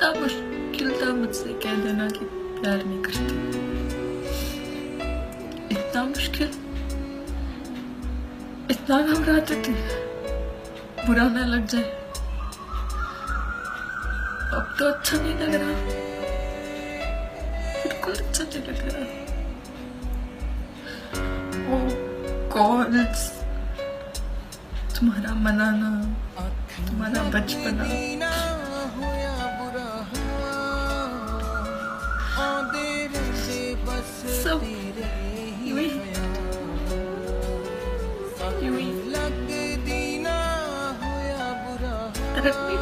कितना मुश्किल था मुझसे कह देना कि प्यार नहीं करती। इतना मुश्किल, इतना घबराती थी बुरा ना लग जाए। अब तो अच्छा नहीं लग रहा, बिल्कुल अच्छा नहीं लग रहा। वो कॉल्स, तुम्हारा मनाना, तुम्हारा बचपना, सब यूं ही रखनी